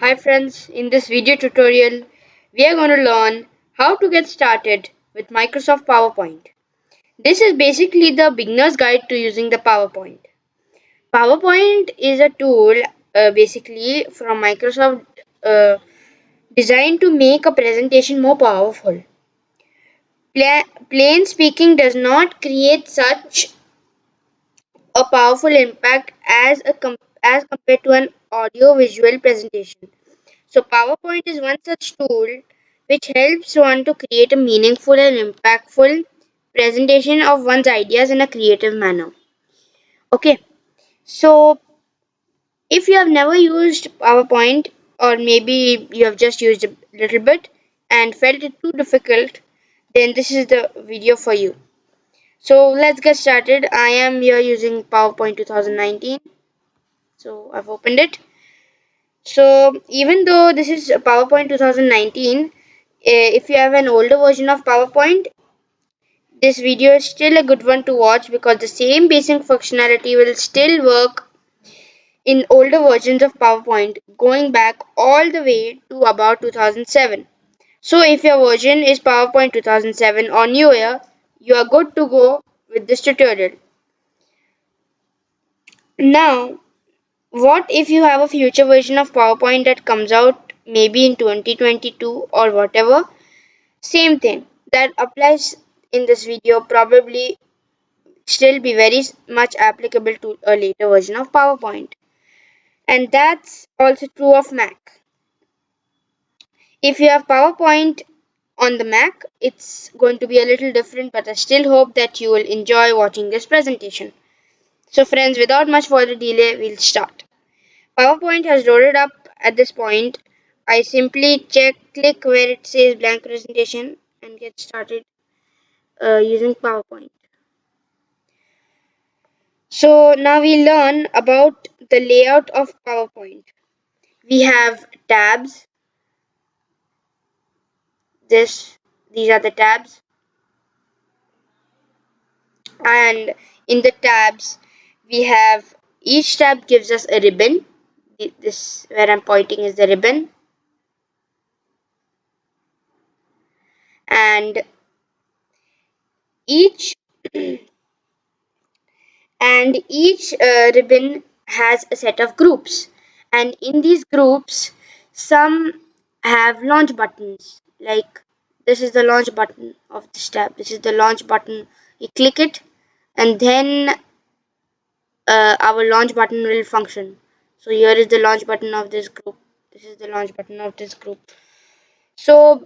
Hi friends, in this video tutorial, we are going to learn how to get started with Microsoft PowerPoint. This is basically the beginner's guide to using the PowerPoint. PowerPoint is a tool basically from Microsoft designed to make a presentation more powerful. Plain speaking does not create such a powerful impact as compared to an audio visual presentation. So PowerPoint is one such tool which helps one to create a meaningful and impactful presentation of one's ideas in a creative manner. Okay, so if you have never used PowerPoint, or maybe you have just used a little bit and felt it too difficult, then this is the video for you. So let's get started. I am here using PowerPoint 2019. So I've opened it. So even though this is PowerPoint 2019, if you have an older version of PowerPoint, this video is still a good one to watch because the same basic functionality will still work in older versions of PowerPoint going back all the way to about 2007. So if your version is PowerPoint 2007 or newer, you are good to go with this tutorial. Now, what if you have a future version of PowerPoint that comes out maybe in 2022 or whatever? Same thing that applies in this video probably still be very much applicable to a later version of PowerPoint. And that's also true of Mac. If you have PowerPoint on the Mac, it's going to be a little different, but I still hope that you will enjoy watching this presentation. So friends, without much further delay, we'll start. PowerPoint has loaded up at this point. I simply click where it says blank presentation and get started using PowerPoint. So now we learn about the layout of PowerPoint. We have tabs. These are the tabs, and in the tabs we have each tab gives us a ribbon. This where I'm pointing is the ribbon, and each and each ribbon has a set of groups, and in these groups some have launch buttons, like this is the launch button of this tab. This is the launch button. You click it, and then our launch button will function. So here is the launch button of this group. This is the launch button of this group. So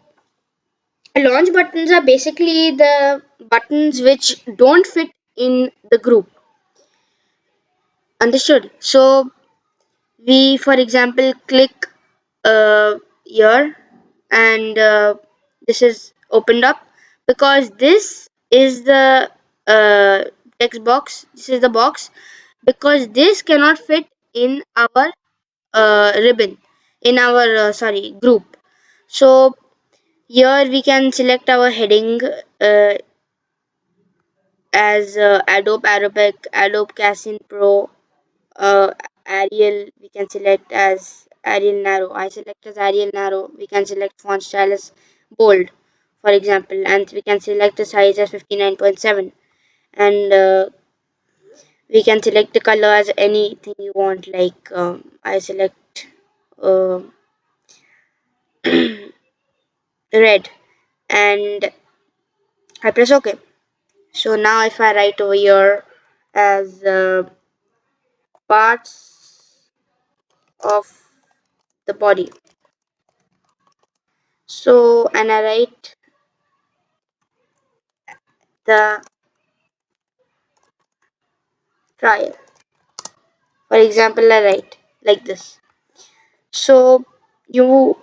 launch buttons are basically the buttons which don't fit in the group. Understood? So we, for example, click here, and this is opened up because this is the uh, text box. This is the box because this cannot fit in our ribbon, in our group. So here we can select our heading as Adobe Arabic, Adobe Casin Pro, uh, Arial. We can select as Arial Narrow. I select as Arial Narrow. We can select font style as bold, for example, and we can select the size as 59.7, and we can select the color as anything you want. Like I select uh, red, and I press OK. So now if I write over here as parts of the body, so and I write the trial. For example, I write like this. So you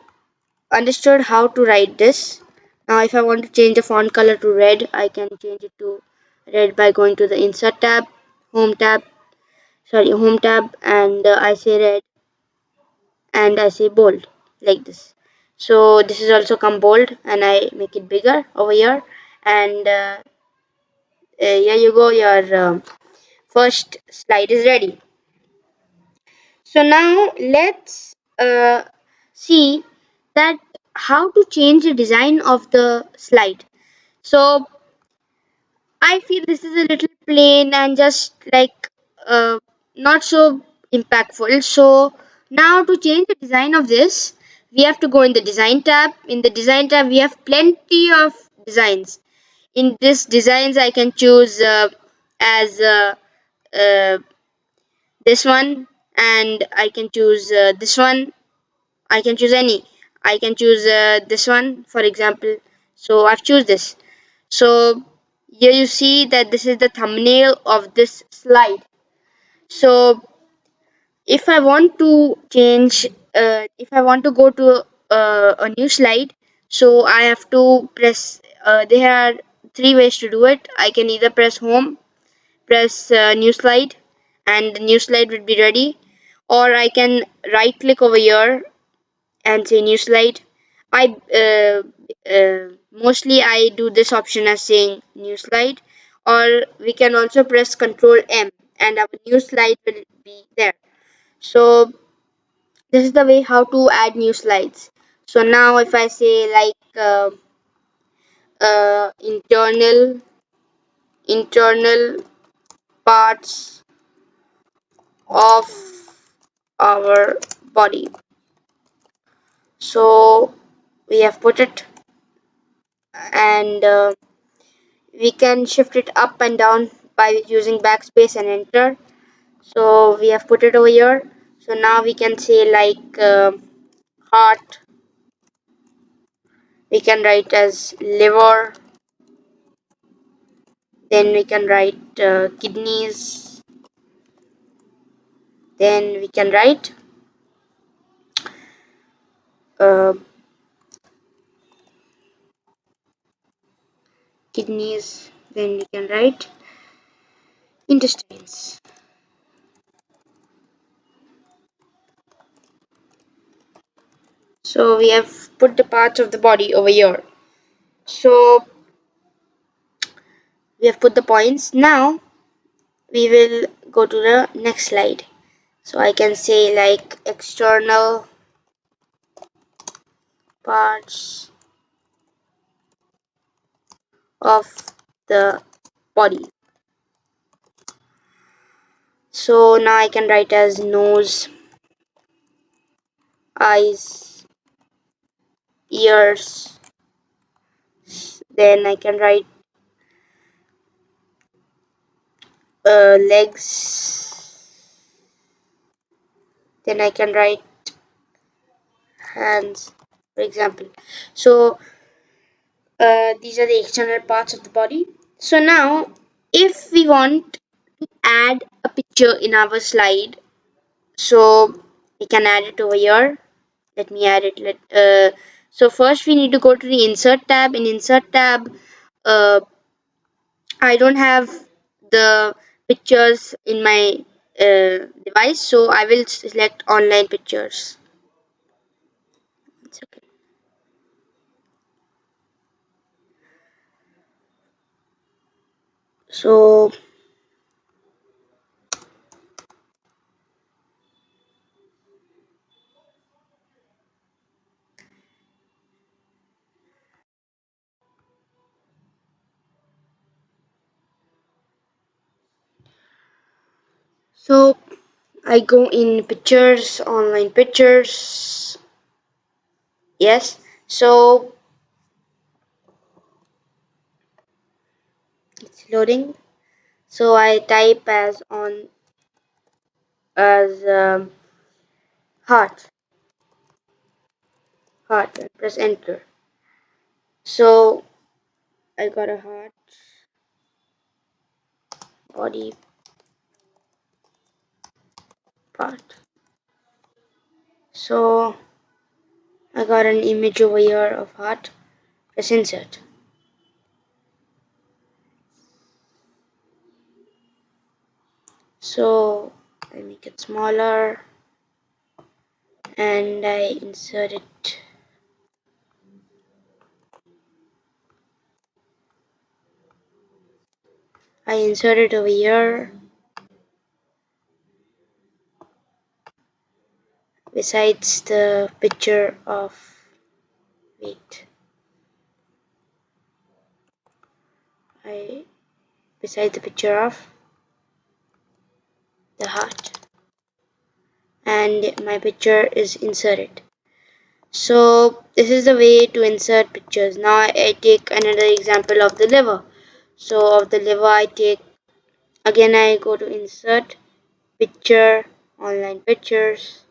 understood how to write this. Now if I want to change the font color to red, I can change it to red by going to the insert tab, home tab, and I say red, and I say bold like this. So this is also come bold, and I make it bigger over here, and here you go, your first slide is ready. So now let's see that how to change the design of the slide. So I feel this is a little plain and just like not so impactful. So now to change the design of this, we have to go in the design tab. In the design tab, we have plenty of designs. In this designs, I can choose as uh, this one, and I can choose this one. I can choose any. I can choose this one, for example. So I've choose this. So here you see that this is the thumbnail of this slide. So if I want to change, if I want to go to a new slide, so I have to press. There are three ways to do it. I can either press home, press new slide, and the new slide would be ready, or I can right click over here and say new slide. I mostly I do this option as saying new slide, or we can also press Control M and our new slide will be there. So this is the way how to add new slides. So now if I say like internal parts of our body, so we have put it, and we can shift it up and down by using backspace and enter. So we have put it over here. So now we can say like heart, we can write as liver, then we can write kidneys, then we can write uh, kidneys, then we can write intestines. So we have put the parts of the body over here. So we have put the points. Now we will go to the next slide. So I can say like external parts of the body. So now I can write as nose, eyes, ears. Then I can write legs. Then I can write hands, for example. So these are the external parts of the body. So now, if we want to add a picture in our slide, so we can add it over here. Let me add it. So first we need to go to the insert tab. In insert tab, uh, I don't have the pictures in my device, so I will select online pictures. It's okay. So so I go in pictures, online pictures. Yes. So it's loading. So I type as heart, heart, and press enter. So I got a heart, body part. So I got an image over here of heart. Press insert. So I make it smaller and I insert it. I insert it over here besides the picture of, wait, I beside the picture of the heart, and my picture is inserted. So this is the way to insert pictures. Now I take another example of the liver. So of the liver I take, again I go to insert picture, online pictures.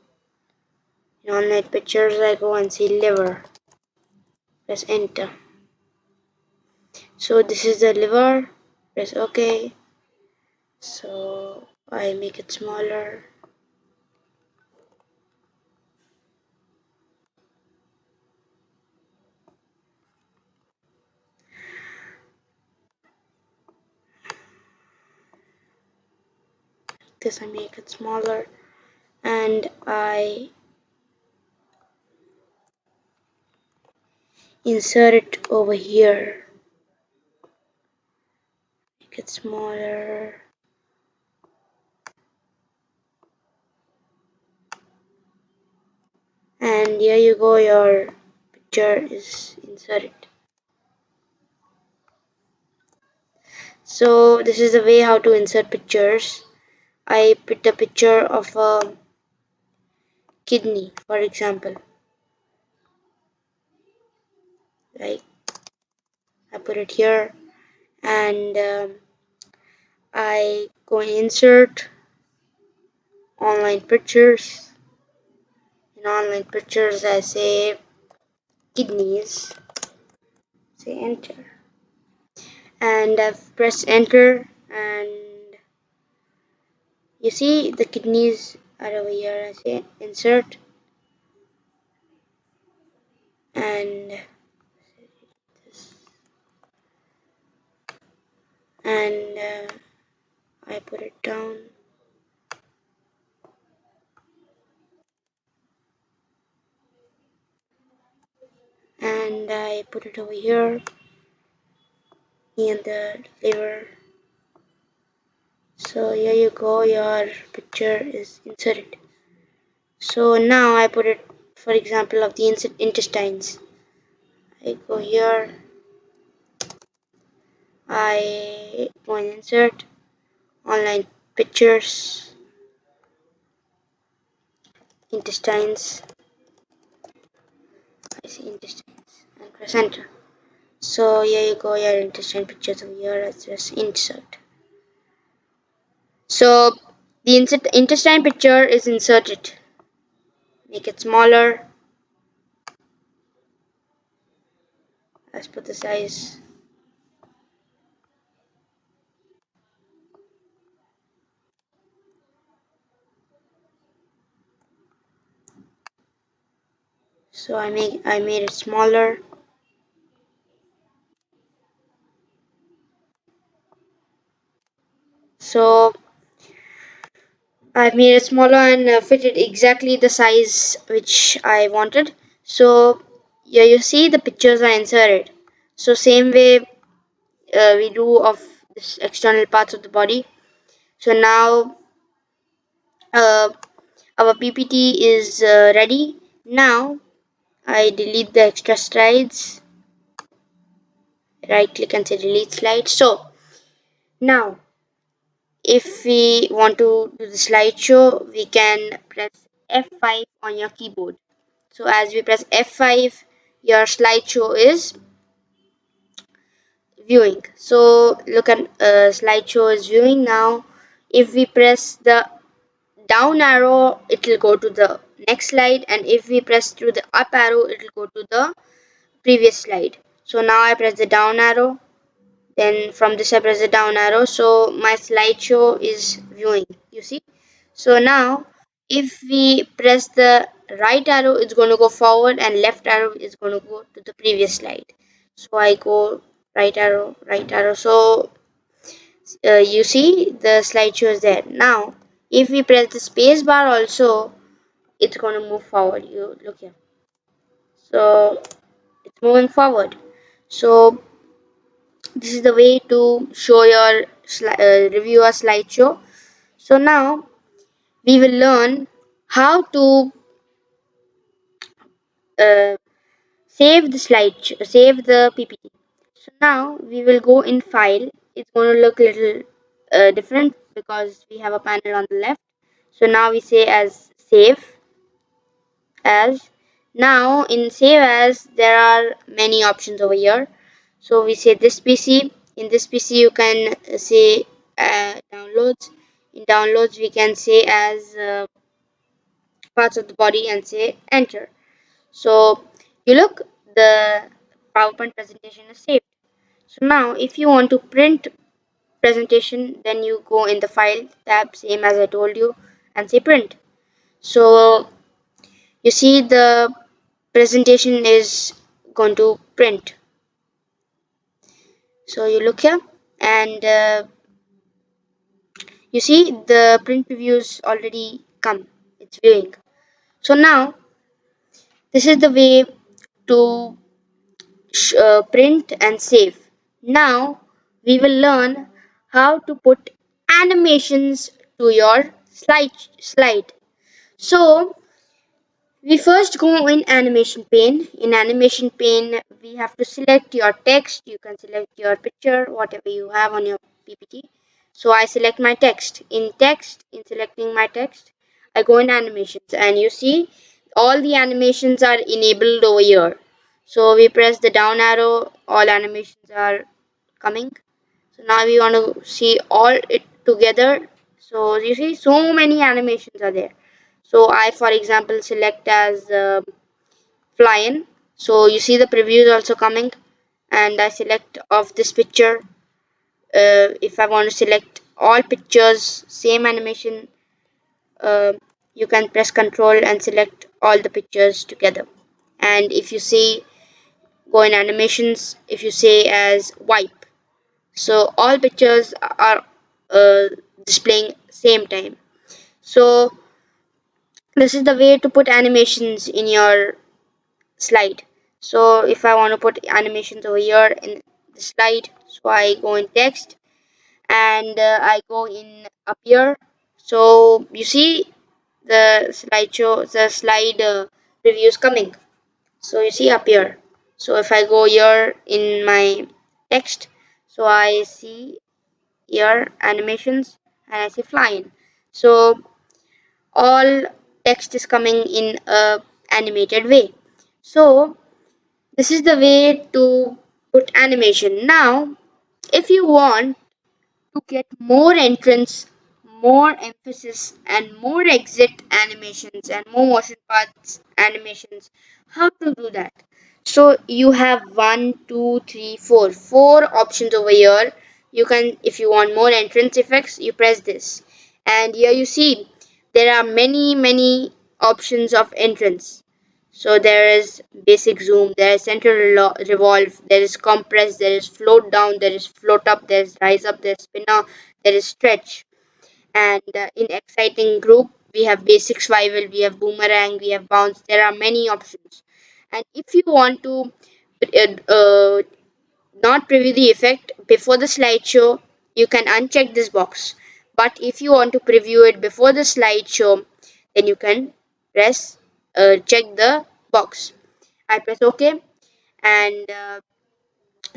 In online pictures I go and see liver. Press enter. So this is the liver. Press OK. So I make it smaller. This I make it smaller, and I insert it over here. Make it smaller. And here you go, your picture is inserted. So this is the way how to insert pictures. I put a picture of a kidney, for example. Like I put it here, and I go insert online pictures. In online pictures I say kidneys, say enter, and I've pressed enter, and you see the kidneys are over here. I say insert, and this, and I put it down, and I put it over here in the liver. So here you go, your picture is inserted. So now I put it, for example, of the intestines. I go here, I go and insert online pictures, intestines. I see intestines and press enter. So here you go, your intestine pictures over here. Let's just insert. So the intestine picture is inserted. Make it smaller. Let's put the size. So I made it smaller. So I made it smaller and fitted exactly the size which I wanted. So yeah, you see the pictures are inserted. So same way we do of this external parts of the body. So now uh, our PPT is ready. Now I delete the extra slides. Right click and say delete slide. So now if we want to do the slideshow, we can press F5 on your keyboard. So as we press F5, your slideshow is viewing. So look at slideshow is viewing now. If we press the down arrow, it will go to the next slide, and if we press through the up arrow, it will go to the previous slide. So now I press the down arrow, then from this I press the down arrow, so my slideshow is viewing, you see. So now if we press the right arrow, it's going to go forward, and left arrow is going to go to the previous slide. So I go right arrow, right arrow. So you see the slideshow is there. Now if we press the space bar also, it's going to move forward. You look here. So it's moving forward. So this is the way to show your review a slideshow. So now we will learn how to uh, save the save the PPT. So now we will go in file. It's going to look a little different because we have a panel on the left. So now we say as save as. Now in save as there are many options over here. So we say this PC. In this PC you can say downloads. In downloads we can say as parts of the body and say enter. So you look, the PowerPoint presentation is saved. So now if you want to print presentation, then you go in the file tab, same as I told you, and say print. So you see the presentation is going to print. So you look here and you see the print previews already come, it's viewing. So now this is the way to print and save. Now we will learn how to put animations to your slide. So we first go in animation pane. In animation pane, we have to select your text. You can select your picture, whatever you have on your PPT. So I select my text. In text, in selecting my text, I go in animations and you see all the animations are enabled over here. So we press the down arrow, all animations are coming. So now we want to see all it together. So you see so many animations are there. So I for example select as fly-in. So you see the preview is also coming and I select of this picture. If I want to select all pictures same animation, uh, you can press control and select all the pictures together. And if you see, go in animations, if you say as wipe, so all pictures are displaying same time. So this is the way to put animations in your slide. So if I want to put animations over here in the slide, so I go in text and I go in appear. So you see the the slide reviews coming. So you see appear. So if I go here in my text, so I see here animations and I see flying. So all text is coming in a animated way. So this is the way to put animation. Now if you want to get more entrance, more emphasis, and more exit animations and more motion paths animations. How to do that? So you have one, two, three, four options over here. You can, if you want more entrance effects, you press this, and here you see there are many options of entrance. So there is basic zoom, there is center revolve, there is compress, there is float down, there is float up, there is rise up, there is spin out, there is stretch. And in exciting group, we have basic swivel, we have boomerang, we have bounce. There are many options. And if you want to not preview the effect before the slideshow, you can uncheck this box. But if you want to preview it before the slideshow, then you can press check the box. I press OK, and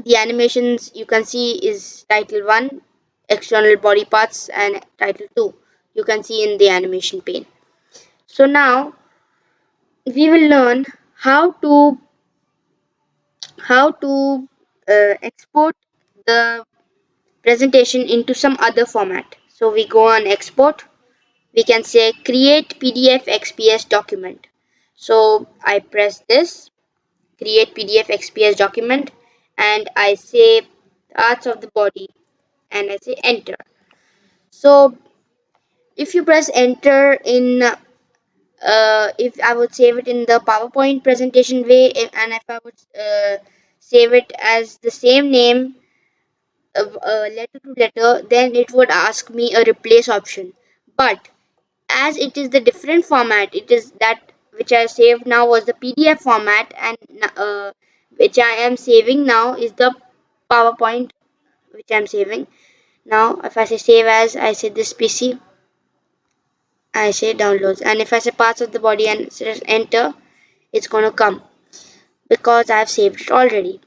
the animations you can see is title 1, external body parts, and title 2. You can see in the animation pane. So now we will learn how to export the presentation into some other format. So we go on export. We can say create PDF XPS document. So I press this create PDF XPS document and I say parts of the body and I say enter. So if you press enter in if I would save it in the PowerPoint presentation way and if I would save it as the same name letter to letter, then it would ask me a replace option. But as it is the different format, it is that which I saved now was the PDF format and which I am saving now is the PowerPoint which I am saving. Now if I say save as, I say this PC, I say downloads, and if I say parts of the body and enter, it's going to come. because I've saved it already.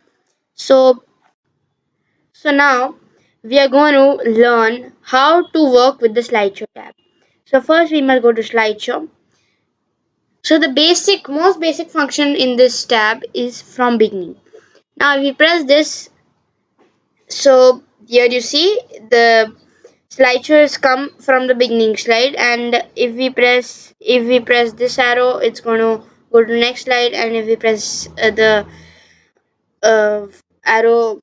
So, so now we are going to learn how to work with the slideshow tab. So first we must go to slideshow. So the most basic function in this tab is from beginning. Now if we press this, so here you see the slideshows come from the beginning slide, and if we press this arrow, it's going to go to the next slide, and if we press the uh, arrow,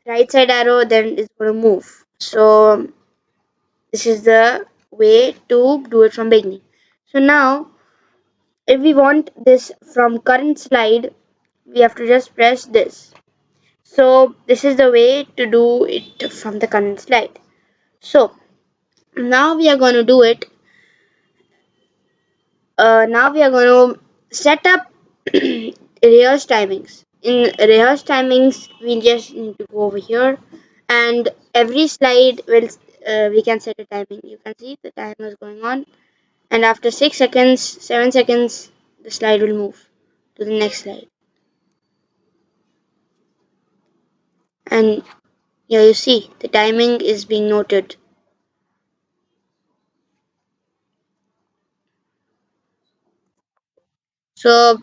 right side arrow, then it's going to move. So this is the way to do it from beginning. So now if we want this from current slide, we have to just press this. So this is the way to do it from the current slide. So now we are going to do it. Now we are going to set up rehearse timings. In rehearse timings, we just need to go over here, and every slide will we can set a timing. You can see the timer is going on, and after 6 seconds, 7 seconds, the slide will move to the next slide. And here you see the timing is being noted. So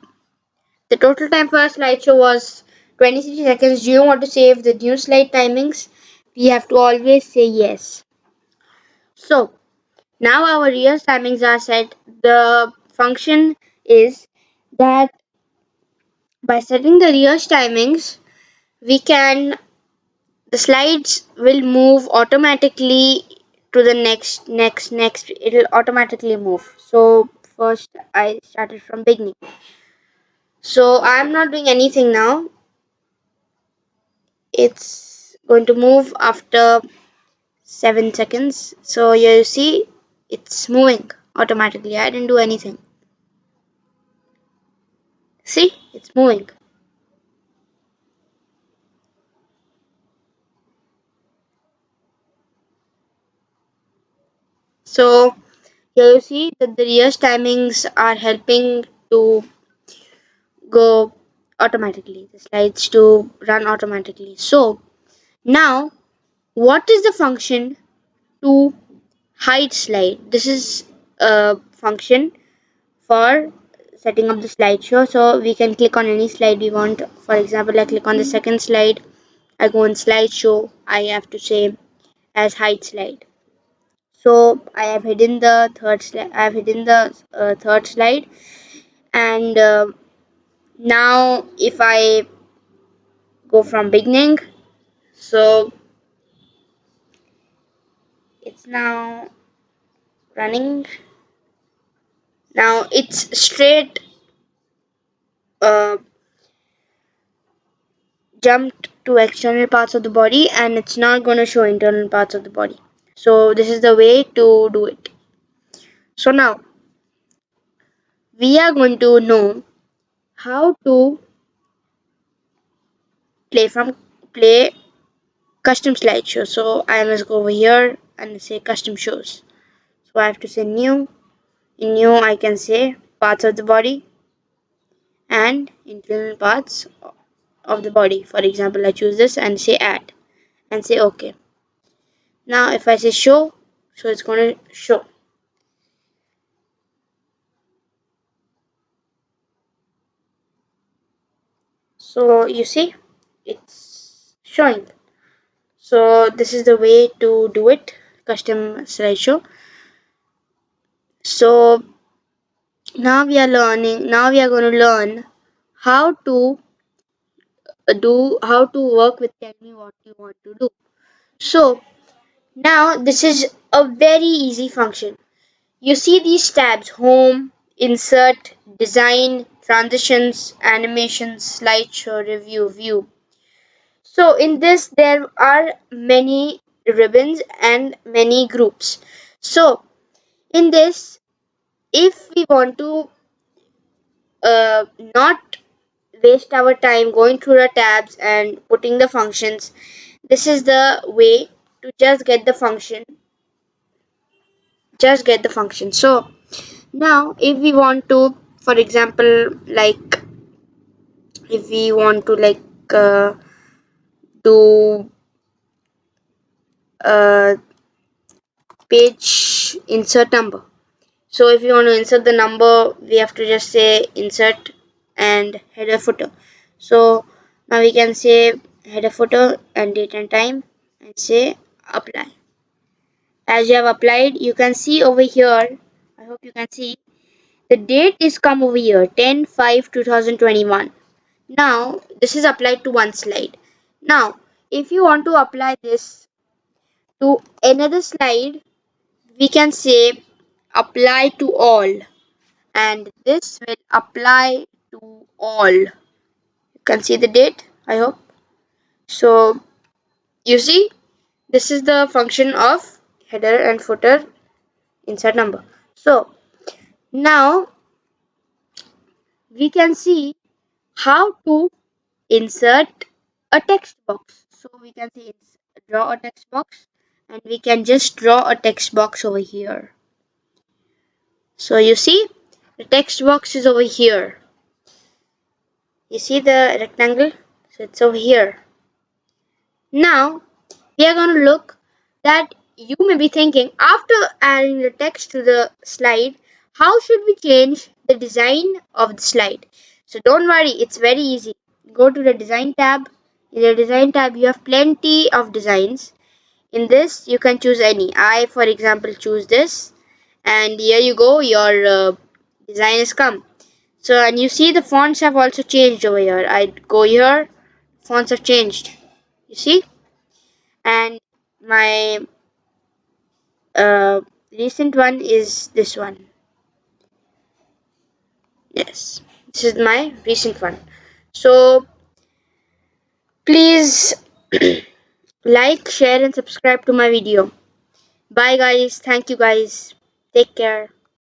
the total time for our slideshow was 23 seconds. Do you want to save the new slide timings? We have to always say yes. So now our real timings are set. The function is that by setting the real timings, we can the slides will move automatically to the next. It'll automatically move. So first I started from beginning. So I'm not doing anything now. It's going to move after 7 seconds. So here you see it's moving automatically. I didn't do anything. See, it's moving. So here you see that the real timings are helping to go automatically, the slides to run automatically. So now what is the function to hide slide? This is a function for setting up the slideshow. So we can click on any slide we want. For example, I click on the second slide, I go on slideshow, I have to say as hide slide. So I have hidden the third slide. I have hidden the third slide, and now if I go from beginning, so it's now running. Now it's straight uh, jumped to external parts of the body, and it's not going to show internal parts of the body. So this is the way to do it. So now we are going to know how to play custom slideshow. So I must go over here and say custom shows. So I have to say new. In new I can say parts of the body and internal parts of the body. For example, I choose this and say add and say OK. Now if I say show, so it's going to show. So you see it's showing. So this is the way to do it, custom slideshow. So now we are going to learn how to how to work with tell me what you want to do. So now this is a very easy function. You see these tabs: home, insert, design, transitions, animations, slideshow, review, view. So in this there are many ribbons and many groups. So in this, if we want to not waste our time going through the tabs and putting the functions, this is the way to just get the function. So now if we want to, for example, like if we want to like do page insert number. So if you want to insert the number, we have to just say insert and header footer. So now we can say header footer and date and time and say apply. As you have applied, you can see over here, I hope you can see, the date is come over here 10/5/2021. Now this is applied to one slide. Now if you want to apply this to another slide, we can say apply to all, and this will apply to all. You can see the date, I hope. So you see, this is the function of header and footer insert number. So now we can see how to insert a text box. So we can say draw a text box, and we can just draw a text box over here. So you see, the text box is over here. You see the rectangle? So it's over here. Now we are going to look that you may be thinking, after adding the text to the slide, how should we change the design of the slide? So don't worry, it's very easy. Go to the design tab. In the design tab, you have plenty of designs. In this, you can choose any. I, for example, choose this, and here you go, your design has come. So, and you see the fonts have also changed over here. I go here, fonts have changed. You see, and my uh, recent one is this one. Yes, this is my recent one. So please like, share, and subscribe to my video. Bye, guys. Thank you, guys. Take care.